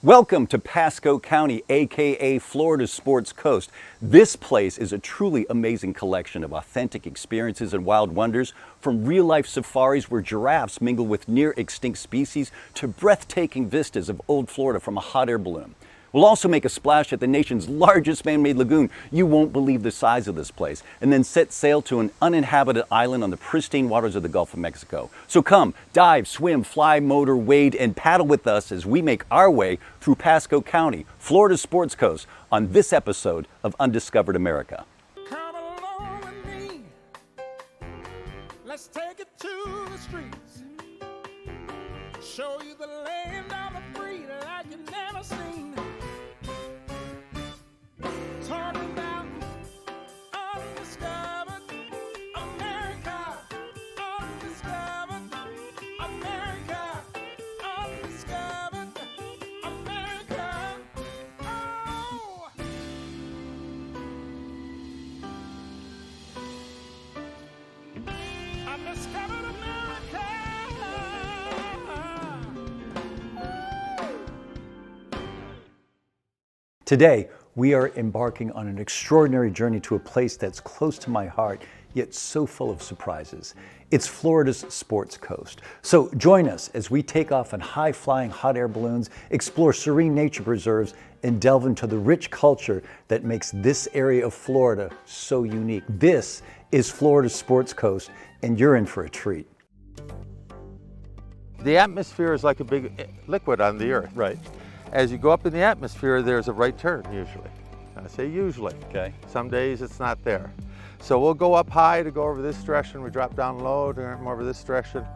Welcome to Pasco County, aka Florida's Sports Coast. This place is a truly amazing collection of authentic experiences and wild wonders, from real-life safaris where giraffes mingle with near-extinct species to breathtaking vistas of old Florida from a hot air balloon. We'll also make a splash at the nation's largest man-made lagoon. You won't believe the size of this place. And then set sail to an uninhabited island on the pristine waters of the Gulf of Mexico. So come, dive, swim, fly, motor, wade, and paddle with us as we make our way through Pasco County, Florida's Sports Coast, on this episode of Undiscovered America. Come along with me. Let's take it to the streets. Show you the land of the free like you've never seen. Talking about undiscovered America. Undiscovered America. Undiscovered America. Oh! Undiscovered America. Today, we are embarking on an extraordinary journey to a place that's close to my heart, yet so full of surprises. It's Florida's Sports Coast. So join us as we take off in high-flying hot air balloons, explore serene nature preserves, and delve into the rich culture that makes this area of Florida so unique. This is Florida's Sports Coast, and you're in for a treat. The atmosphere is like a big liquid on the earth. Right. As you go up in the atmosphere, there's a right turn usually. I say usually. Okay. Some days it's not there. So we'll go up high to go over this direction, we drop down low to come over this direction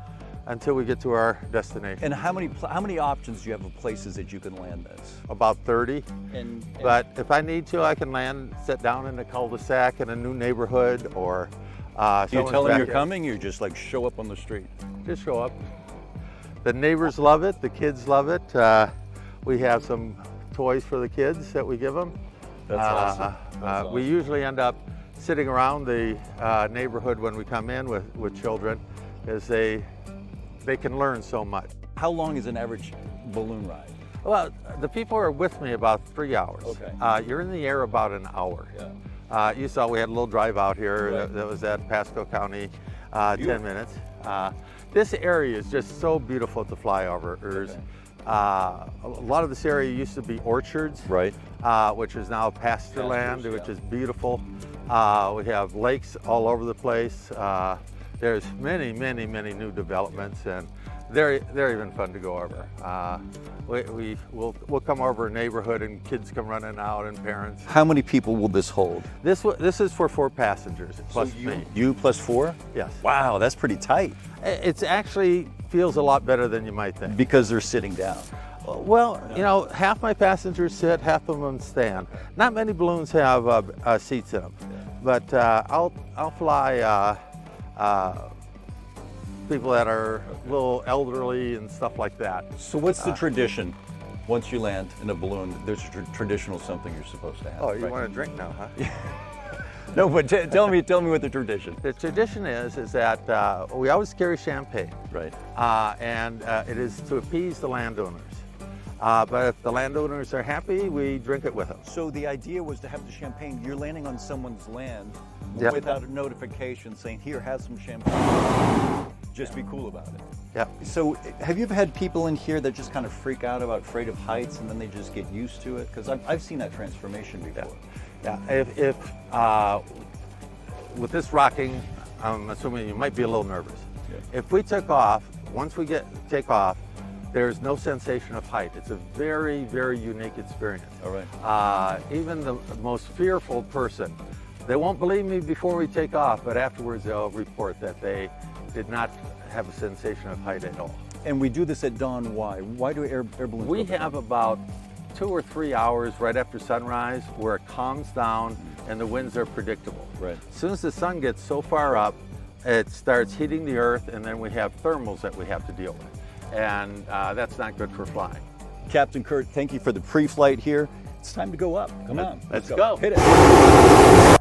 until we get to our destination. And how many options do you have of places that you can land this? About 30. And But if I need to, I can land, sit down in a cul-de-sac in a new neighborhood, or do you tell them you're coming, or you just like show up on the street? just show up. The neighbors love it, the kids love it. We have some toys for the kids that we give them. That's awesome. That's We awesome. usually end up sitting around the neighborhood when we come in with children, as they can learn so much. How long is an average balloon ride? Well, the people are with me about 3 hours. Okay. You're in the air about an hour. Yeah. You saw we had a little drive out here. Right. That was at Pasco County, 10 Beautiful. minutes. This area is just so beautiful to fly over. There's, Okay. a lot of this area used to be orchards, Right. which is now pasture land, Pastures, which yeah. is beautiful. We have lakes all over the place. There's many new developments, and they're even fun to go over. We'll come over a neighborhood and kids come running out and parents. How many people will this hold? This is for 4 passengers plus So me. You plus 4? Yes. Wow, that's pretty tight It's actually feels a lot better than you might think. because they're sitting down. Well, you know, half my passengers sit, half of them stand. Not many balloons have seats in them, but I'll fly people that are a little elderly and stuff like that. So what's the tradition? Once you land in a balloon, there's a traditional something you're supposed to have. Oh, you right? want a drink now, huh? No, but tell me what the tradition. The tradition is that we always carry champagne, Right. and it is to appease the landowners. But if the landowners are happy, we drink it with them. So the idea was to have the champagne. You're landing on someone's land Yep. without a notification saying, "Here, have some champagne." Just be cool about it. Yeah. So have you ever had people in here that just kind of freak out about afraid of heights and then they just get used to it? Because I've seen that transformation before. Yeah. If with this rocking, I'm assuming you might be a little nervous. Yeah. If we took off, once we take off, there's no sensation of height. It's a very unique experience. All right. Even the most fearful person, they won't believe me before we take off, but afterwards they'll report that they did not have a sensation of height at all. And we do this at dawn. Why? Why do air balloons? We go have about 2 or 3 hours right after sunrise where it calms down and the winds are predictable. Right. As soon as the sun gets so far up, it starts heating the earth, and then we have thermals that we have to deal with. And that's not good for flying. Captain Kurt, thank you for the pre-flight here. It's time to go up. Come on. Let's go. Hit it.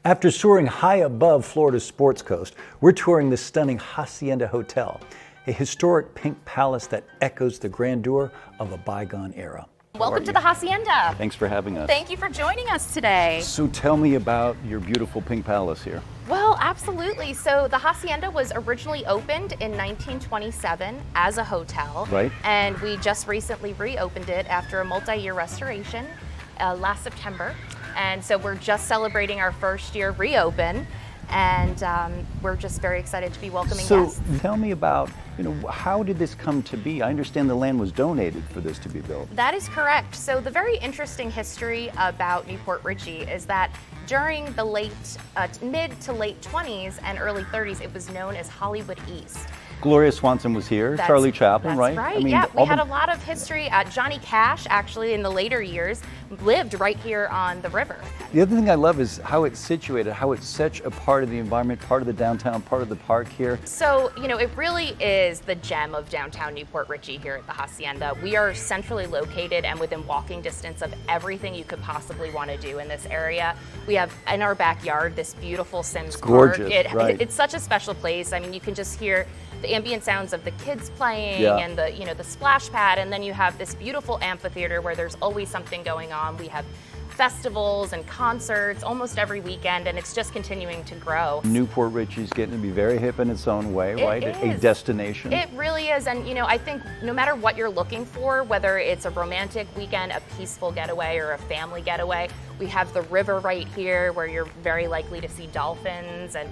After soaring high above Florida's Sports Coast, we're touring the stunning Hacienda Hotel. a historic pink palace that echoes the grandeur of a bygone era. Welcome to the Hacienda. Thanks for having us. Thank you for joining us today. So tell me about your beautiful pink palace here. Well, absolutely. So the Hacienda was originally opened in 1927 as a hotel. Right. And we just recently reopened it after a multi-year restoration last September. And so we're just celebrating our first year reopen. And we're just very excited to be welcoming guests. So tell me about, how did this come to be? I understand the land was donated for this to be built. That is correct. So the very interesting history about Newport Richey is that during the mid to late 20s and early 30s, it was known as Hollywood East. Gloria Swanson was here, Charlie Chaplin, right? That's right, yeah. We had a lot of history. Johnny Cash, actually, in the later years, lived right here on the river. The other thing I love is how it's situated, how it's such a part of the environment, part of the downtown, part of the park here. So, it really is the gem of downtown Newport Richey here at the Hacienda. We are centrally located and within walking distance of everything you could possibly want to do in this area. We have in our backyard this beautiful Sims Park. Gorgeous, right. It's such a special place. I mean, you can just hear the ambient sounds of the kids playing and the splash pad, and then you have this beautiful amphitheater where there's always something going on. We have festivals and concerts almost every weekend, and it's just continuing to grow. Newport Richey's getting to be very hip in its own way, right? A destination. It really is, and I think no matter what you're looking for, whether it's a romantic weekend, a peaceful getaway, or a family getaway, we have the river right here where you're very likely to see dolphins, and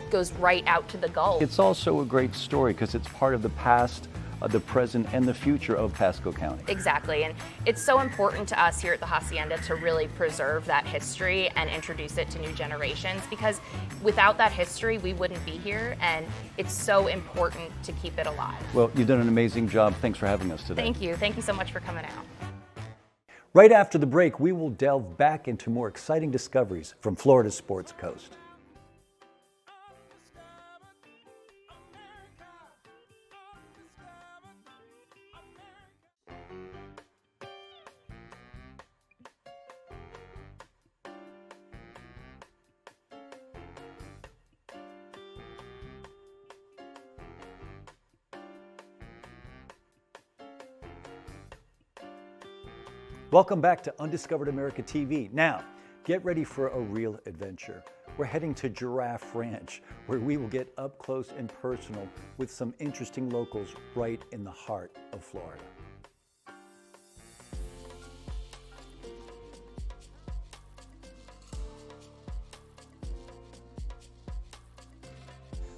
goes right out to the Gulf. It's also a great story because it's part of the past, the present, and the future of Pasco County. Exactly, and it's so important to us here at the Hacienda to really preserve that history and introduce it to new generations, because without that history, we wouldn't be here, and it's so important to keep it alive. Well, you've done an amazing job. Thanks for having us today. Thank you. Thank you so much for coming out. Right after the break, we will delve back into more exciting discoveries from Florida's Sports Coast. Welcome back to Undiscovered America TV. Now, get ready for a real adventure. We're heading to Giraffe Ranch, where we will get up close and personal with some interesting locals right in the heart of Florida.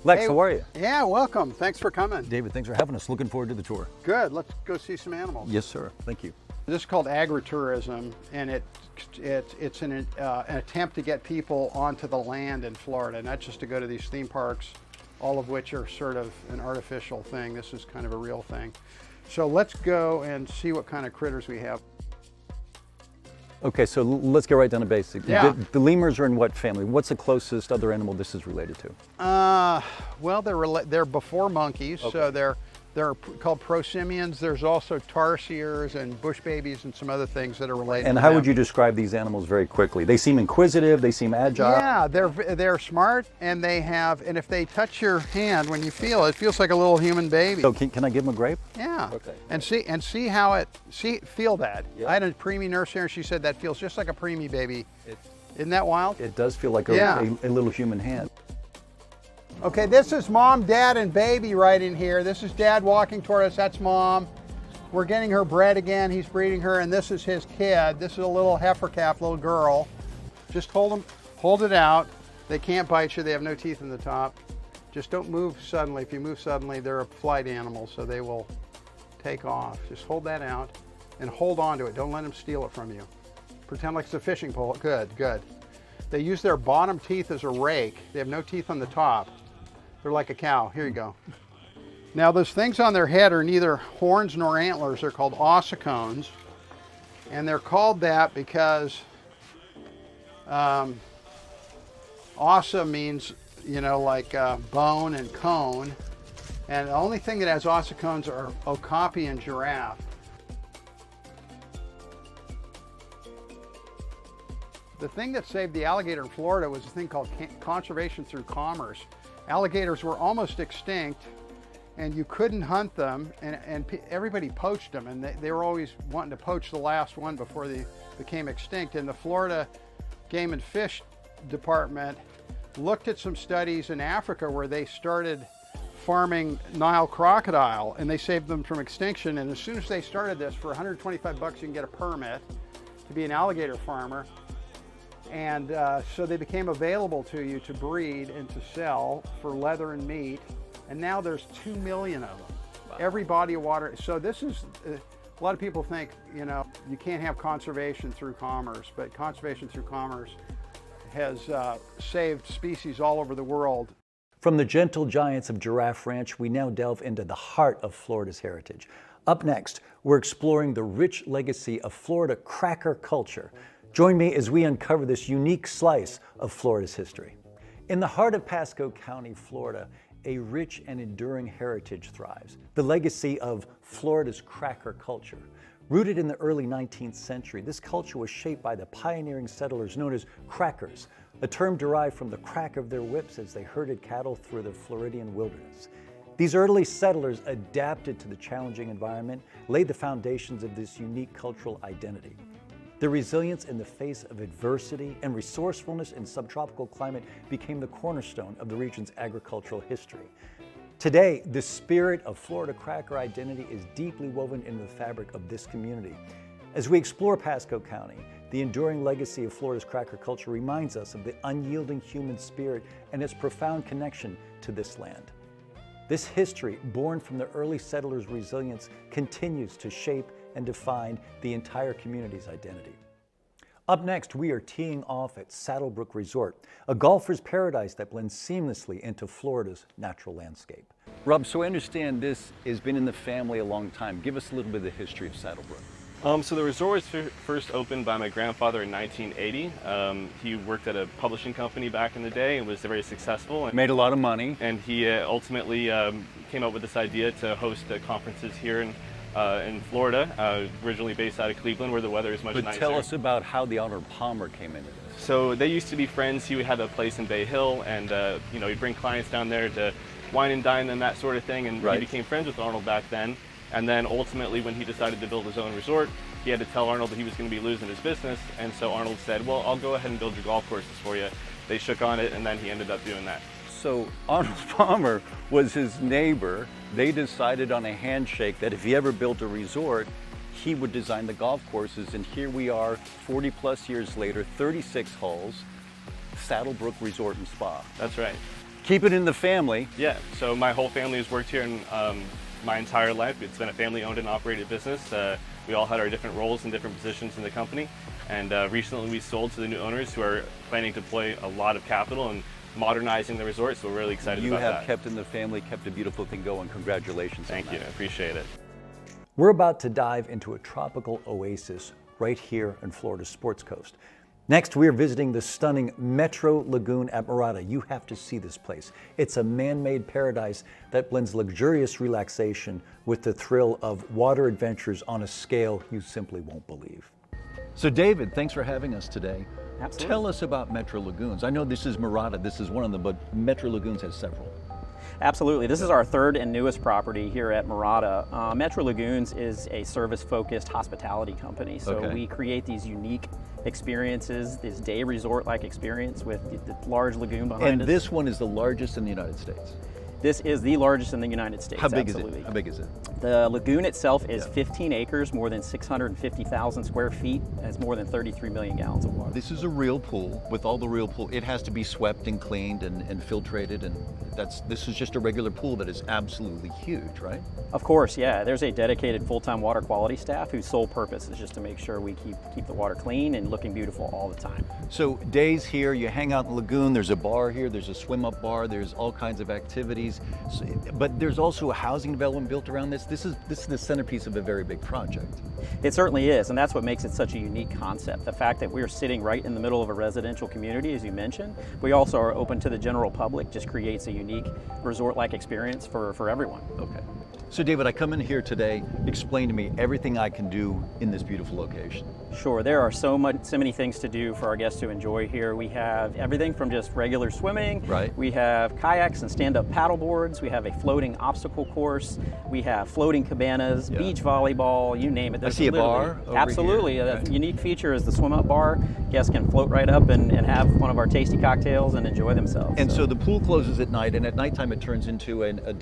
Lex, Hey, how are you? Yeah, welcome. Thanks for coming. David, thanks for having us. Looking forward to the tour. Good. Let's go see some animals. Yes, sir. Thank you. This is called agritourism, and it's an attempt to get people onto the land in Florida, not just to go to these theme parks, all of which are sort of an artificial thing. This is kind of a real thing. So let's go and see what kind of critters we have. Okay, so let's get right down to basics. Yeah. The lemurs are in what family? What's the closest other animal this is related to? Well, they're before monkeys, so they're called prosimians. There's also tarsiers and bush babies and some other things that are related. And to how them. would you describe these animals very quickly? They seem inquisitive, they seem agile. Yeah, they're smart, and and if they touch your hand, when you feel it, it feels like a little human baby. So can I give them a grape? Yeah. Okay. And see how feel that. Yeah. I had a preemie nurse here, and she said that feels just like a preemie baby. Isn't that wild? It does feel like Yeah. a little human hand. Okay, this is mom, dad, and baby right in here. This is dad walking toward us. That's mom. We're getting her bred again. He's breeding her, and this is his kid. This is a little heifer calf, little girl. Just hold it out. They can't bite you. They have no teeth in the top. Just don't move suddenly. If you move suddenly, they're a flight animal, so they will take off. Just hold that out and hold on to it. Don't let them steal it from you. Pretend like it's a fishing pole. Good, good. They use their bottom teeth as a rake. They have no teeth on the top. They're like a cow. Here you go. Now those things on their head are neither horns nor antlers. They're called ossicones. And they're called that because ossa means, like bone and cone. And the only thing that has ossicones are okapi and giraffe. The thing that saved the alligator in Florida was a thing called conservation through commerce. Alligators were almost extinct, and you couldn't hunt them, and everybody poached them, and they were always wanting to poach the last one before they became extinct. And the Florida Game and Fish Department looked at some studies in Africa where they started farming Nile crocodile, and they saved them from extinction. And as soon as they started this, for 125 bucks you can get a permit to be an alligator farmer. And so they became available to you to breed and to sell for leather and meat. And now there's 2 million of them. Wow. Every body of water. So this is, a lot of people think, you know, you can't have conservation through commerce, but conservation through commerce has saved species all over the world. From the gentle giants of Giraffe Ranch, we now delve into the heart of Florida's heritage. Up next, we're exploring the rich legacy of Florida cracker culture. Join me as we uncover this unique slice of Florida's history. In the heart of Pasco County, Florida, a rich and enduring heritage thrives, the legacy of Florida's cracker culture. Rooted in the early 19th century, this culture was shaped by the pioneering settlers known as crackers, a term derived from the crack of their whips as they herded cattle through the Floridian wilderness. These early settlers adapted to the challenging environment, laid the foundations of this unique cultural identity. Their resilience in the face of adversity and resourcefulness in subtropical climate became the cornerstone of the region's agricultural history. Today, the spirit of Florida cracker identity is deeply woven into the fabric of this community. As we explore Pasco County, the enduring legacy of Florida's cracker culture reminds us of the unyielding human spirit and its profound connection to this land. This history, born from the early settlers' resilience, continues to shape and define the entire community's identity. Up next, we are teeing off at Saddlebrook Resort, a golfer's paradise that blends seamlessly into Florida's natural landscape. Rob, so I understand this has been in the family a long time. Give us a little bit of the history of Saddlebrook. So the resort was first opened by my grandfather in 1980. He worked at a publishing company back in the day and was very successful. Made a lot of money. And he ultimately came up with this idea to host conferences here in Florida, originally based out of Cleveland, where the weather is much nicer. But tell us about how the Arnold Palmer came into this. So they used to be friends. He had a place in Bay Hill, and he'd bring clients down there to wine and dine and that sort of thing. And he became friends with Arnold back then. And then ultimately, when he decided to build his own resort, he had to tell Arnold that he was going to be losing his business. And so Arnold said, well, I'll go ahead and build your golf courses for you. They shook on it, and then he ended up doing that. So Arnold Palmer was his neighbor. They decided on a handshake that if he ever built a resort, he would design the golf courses. And here we are, 40 plus years later, 36 holes, Saddlebrook Resort and Spa. That's right. Keep it in the family. Yeah, so my whole family has worked here in my entire life. It's been a family-owned and operated business. We all had our different roles and different positions in the company. And recently we sold to the new owners who are planning to deploy a lot of capital and modernizing the resort, so we're really excited about that. You have kept in the family, kept a beautiful thing going. Congratulations. Thank you, I appreciate it. We're about to dive into a tropical oasis right here in Florida's Sports Coast. Next, we're visiting the stunning Metro Lagoon at Mirada. You have to see this place. It's a man-made paradise that blends luxurious relaxation with the thrill of water adventures on a scale you simply won't believe. So David, thanks for having us today. Absolutely. Tell us about Metro Lagoons. I know this is Mirada, this is one of them, but Metro Lagoons has several. Absolutely. This is our third and newest property here at Mirada. Metro Lagoons is a service-focused hospitality company. So we create these unique experiences, this day resort-like experience with the large lagoon behind us. And this one is the largest in the United States. This is the largest in the United States. How big absolutely. is it? How big is it? The lagoon itself is 15 acres, more than 650,000 square feet, and it's more than 33 million gallons of water. This is a real pool. With all the real pool, it has to be swept and cleaned and filtrated, and this is just a regular pool that is absolutely huge, right? Of course, yeah. There's a dedicated full-time water quality staff whose sole purpose is just to make sure we keep the water clean and looking beautiful all the time. So days here, you hang out in the lagoon, there's a bar here, there's a swim-up bar, there's all kinds of activities, but there's also a housing development built around this. This is the centerpiece of a very big project. It certainly is, and that's what makes it such a unique concept. The fact that we're sitting right in the middle of a residential community, as you mentioned. We also are open to the general public, just creates a unique resort-like experience for everyone. Okay. So David, I come in here today, explain to me everything I can do in this beautiful location. Sure, there are so many things to do for our guests to enjoy here. We have everything from just regular swimming. Right. We have kayaks and stand-up paddle boards. We have a floating obstacle course. We have floating cabanas, beach volleyball, you name it. I see a bar over Absolutely. here. The unique feature is the swim-up bar. Guests can float right up and have one of our tasty cocktails and enjoy themselves. And so the pool closes at night, and at nighttime it turns into it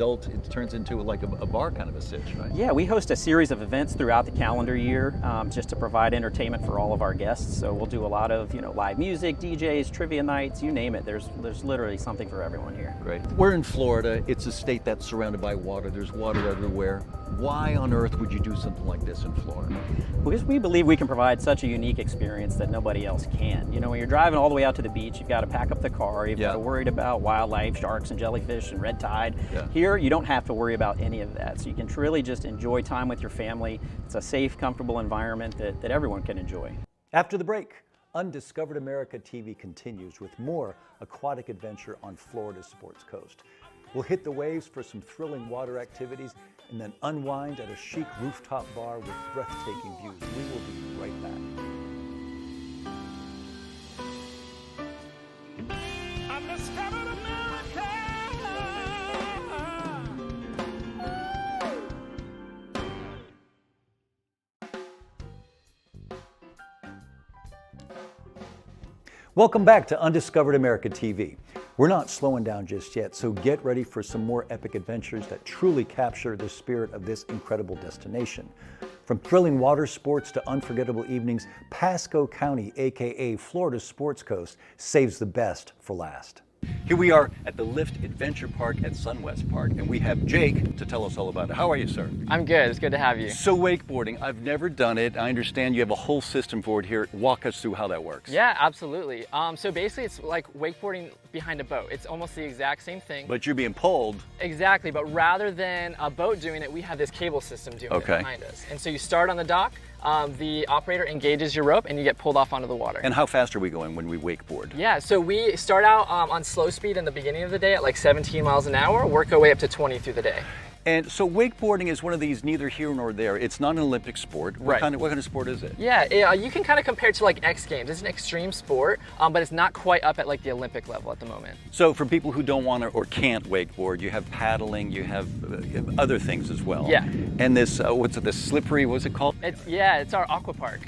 turns into like a bar kind of a sitch, right? Yeah, we host a series of events throughout the calendar year just to provide entertainment for all of our guests. So we'll do a lot of live music, DJs, trivia nights, you name it. There's literally something for everyone here. Great. We're in Florida. It's a state that's surrounded by water. There's water everywhere. Why on earth would you do something like this in Florida? Because we believe we can provide such a unique experience that nobody else can. When you're driving all the way out to the beach, you've got to pack up the car, you've got to worry about wildlife, sharks and jellyfish and red tide. Yeah. Here, you don't have to worry about any of that. So you can truly just enjoy time with your family. It's a safe, comfortable environment that everyone can enjoy. After the break, Undiscovered America TV continues with more aquatic adventure on Florida's Sports Coast. We'll hit the waves for some thrilling water activities and then unwind at a chic rooftop bar with breathtaking views. We will be right back. Undiscovered America. Welcome back to Undiscovered America TV. We're not slowing down just yet, so get ready for some more epic adventures that truly capture the spirit of this incredible destination. From thrilling water sports to unforgettable evenings, Pasco County, aka Florida's Sports Coast, saves the best for last. Here we are at the Lift Adventure Park at Sunwest Park, and we have Jake to tell us all about it. How are you, sir? I'm good. It's good to have you. So wakeboarding, I've never done it. I understand you have a whole system for it here. Walk us through how that works. Yeah, absolutely. So basically it's like wakeboarding behind a boat. It's almost the exact same thing. But you're being pulled. Exactly, but rather than a boat doing it, we have this cable system doing it behind us. And so you start on the dock, the operator engages your rope and you get pulled off onto the water. And how fast are we going when we wakeboard? Yeah, so we start out on slow speed in the beginning of the day at like 17 miles an hour, work our way up to 20 through the day. And so wakeboarding is one of these neither here nor there. It's not an Olympic sport. What kind of sport is it? Yeah, you can kind of compare it to like X Games. It's an extreme sport, but it's not quite up at like the Olympic level at the moment. So for people who don't want to or can't wakeboard, you have paddling, you have other things as well. Yeah. And this, what's it, this slippery, what's it called? It's our aqua park.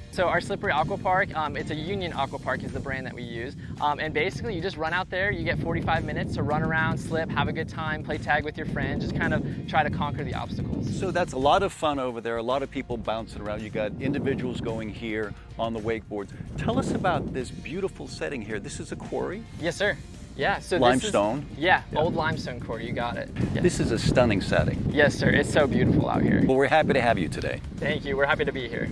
So our Slippery Aqua Park, it's a Union Aqua Park is the brand that we use. And basically you just run out there, you get 45 minutes to run around, slip, have a good time, play tag with your friends, just kind of try to conquer the obstacles. So that's a lot of fun over there, a lot of people bouncing around. You got individuals going here on the wakeboards. Tell us about this beautiful setting here. This is a quarry? Yes, sir. Yeah, so limestone? Old limestone quarry, you got it. Yes. This is a stunning setting. Yes, sir, it's so beautiful out here. Well, we're happy to have you today. Thank you, we're happy to be here.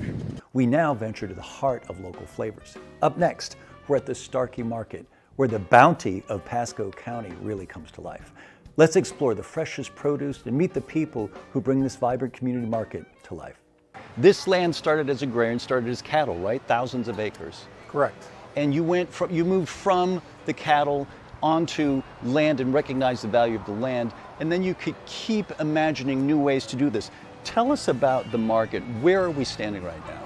We now venture to the heart of local flavors. Up next, we're at the Starkey Market, where the bounty of Pasco County really comes to life. Let's explore the freshest produce and meet the people who bring this vibrant community market to life. This land started as agrarian, started as cattle, right? Thousands of acres. Correct. And you moved from the cattle onto land and recognized the value of the land, and then you could keep imagining new ways to do this. Tell us about the market. Where are we standing right now?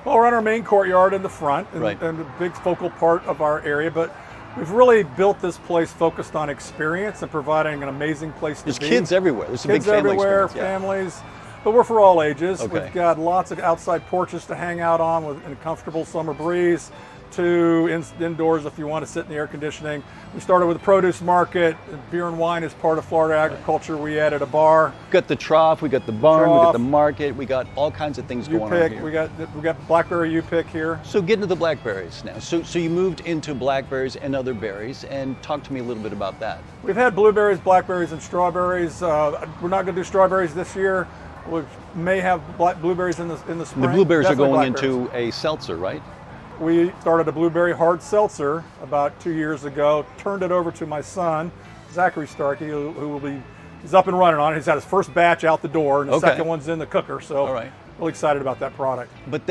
Well, we're on our main courtyard in the front, and a big focal part of our area, but we've really built this place focused on experience and providing an amazing place to be. There's kids everywhere. There's a big kids family everywhere, experience. families, but we're for all ages. Okay. We've got lots of outside porches to hang out on with a comfortable summer breeze, to indoors if you want to sit in the air conditioning. We started with a produce market. Beer and wine is part of Florida agriculture. We added a bar. We got the trough, we got the barn, we got the market, we got all kinds of things going on here. We got blackberry U-pick here. So get into the blackberries now. So you moved into blackberries and other berries, and talk to me a little bit about that. We've had blueberries, blackberries, and strawberries. We're not going to do strawberries this year. We may have blueberries in the spring. The blueberries are Definitely going into a seltzer, right? We started a blueberry hard seltzer about 2 years ago, turned it over to my son, Zachary Starkey, who he's up and running on it. He's had his first batch out the door, and the second one's in the cooker. So really excited about that product. But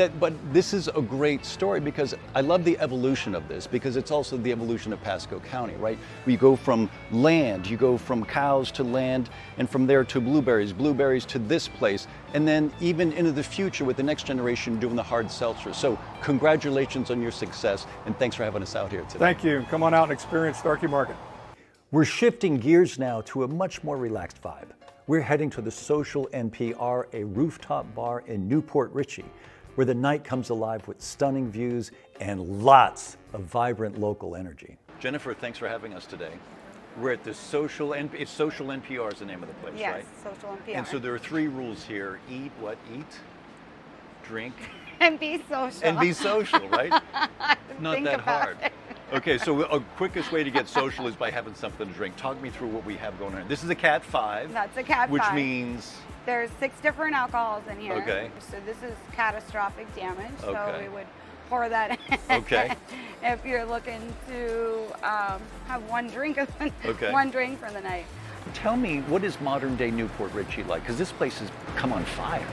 this is a great story because I love the evolution of this, because it's also the evolution of Pasco County, right? We go from land, you go from cows to land, and from there to blueberries to this place, and then even into the future with the next generation doing the hard seltzer. So congratulations on your success, and thanks for having us out here today. Thank you. Come on out and experience Starkey Market. We're shifting gears now to a much more relaxed vibe. We're heading to the Social NPR, a rooftop bar in Newport Richey, where the night comes alive with stunning views and lots of vibrant local energy. Jennifer, thanks for having us today. We're at the Social NPR is the name of the place, yes, right? Yes, Social NPR. And so there are 3 rules here. Eat, drink. And be social. And be social, right? Not that hard. Okay, so a quickest way to get social is by having something to drink. Talk me through what we have going on. This is a Cat 5. That's a Cat 5. Which means? There's 6 different alcohols in here. Okay. So this is catastrophic damage. Okay. So we would pour that in. Okay. If you're looking to have one drink for the night. Tell me, what is modern day Newport Richey like? Because this place has come on fire.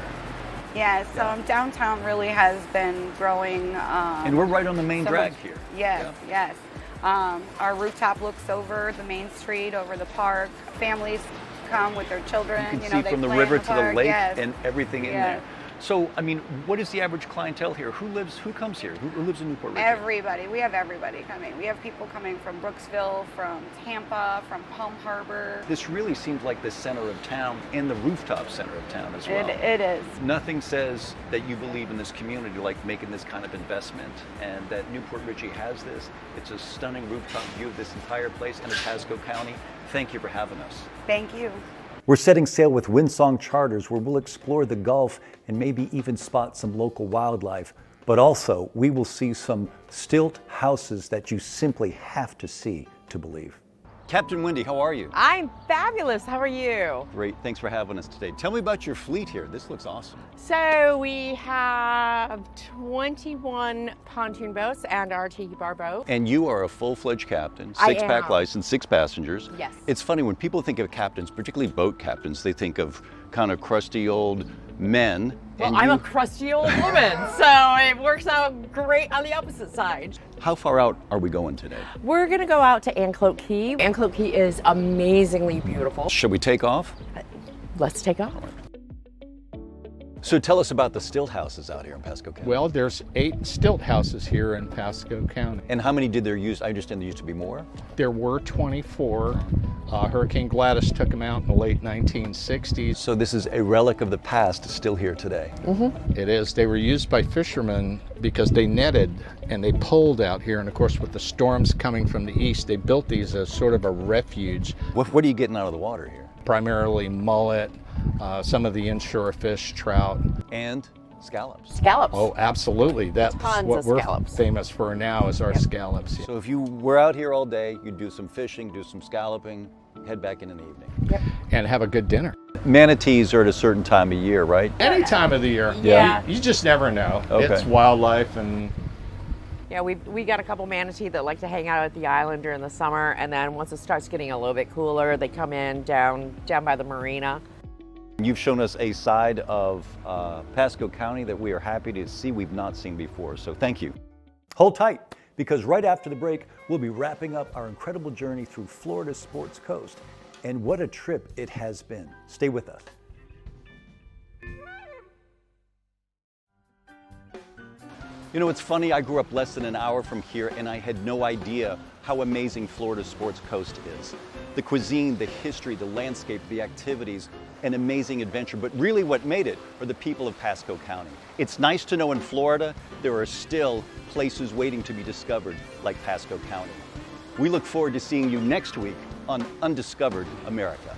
Yeah, so downtown really has been growing. And we're right on the main drag here. Yes, yes. Our rooftop looks over the main street, over the park. Families come with their children. You can see from the river to the lake and everything in there. So, I mean, what is the average clientele here? Who comes here? Who lives in Newport Richey? Everybody. We have everybody coming. We have people coming from Brooksville, from Tampa, from Palm Harbor. This really seems like the center of town and the rooftop center of town as well. It is. Nothing says that you believe in this community like making this kind of investment, and that Newport Richey has this. It's a stunning rooftop view of this entire place and of Pasco County. Thank you for having us. Thank you. We're setting sail with Windsong Charters, where we'll explore the Gulf and maybe even spot some local wildlife. But also, we will see some stilt houses that you simply have to see to believe. Captain Wendy, how are you? I'm fabulous. How are you? Great. Thanks for having us today. Tell me about your fleet here. This looks awesome. So we have 21 pontoon boats and our tiki bar boat. And you are a full-fledged captain, 6-pack license, 6 passengers. Yes. It's funny, when people think of captains, particularly boat captains, they think of kind of crusty old men. Well, I'm a crusty old woman, so it works out great on the opposite side. How far out are we going today? We're gonna go out to Anclote Key. Anclote Key is amazingly beautiful. Should we take off? Let's take off. So tell us about the stilt houses out here in Pasco County. Well, there's 8 stilt houses here in Pasco County. And how many did there use? I understand there used to be more? There were 24. Hurricane Gladys took them out in the late 1960s. So this is a relic of the past, still here today. Mm-hmm. It is. They were used by fishermen because they netted and they pulled out here. And of course, with the storms coming from the east, they built these as sort of a refuge. What are you getting out of the water here? Primarily mullet, some of the inshore fish, trout. And scallops. Scallops. Oh, absolutely. That's Tons what of we're scallops. famous for now is our scallops. So if you were out here all day, you'd do some fishing, do some scalloping, head back in the evening. Yep. And have a good dinner. Manatees are at a certain time of year, right? Any time of the year. Yeah. You just never know. Okay. It's wildlife and... Yeah, we got a couple manatee that like to hang out at the island during the summer, and then once it starts getting a little bit cooler, they come in down by the marina. You've shown us a side of Pasco County that we are happy to see we've not seen before, so thank you. Hold tight, because right after the break, we'll be wrapping up our incredible journey through Florida's Sports Coast. And what a trip it has been. Stay with us. You know, it's funny, I grew up less than an hour from here and I had no idea how amazing Florida's Sports Coast is. The cuisine, the history, the landscape, the activities, an amazing adventure, but really what made it are the people of Pasco County. It's nice to know in Florida there are still places waiting to be discovered like Pasco County. We look forward to seeing you next week on Undiscovered America.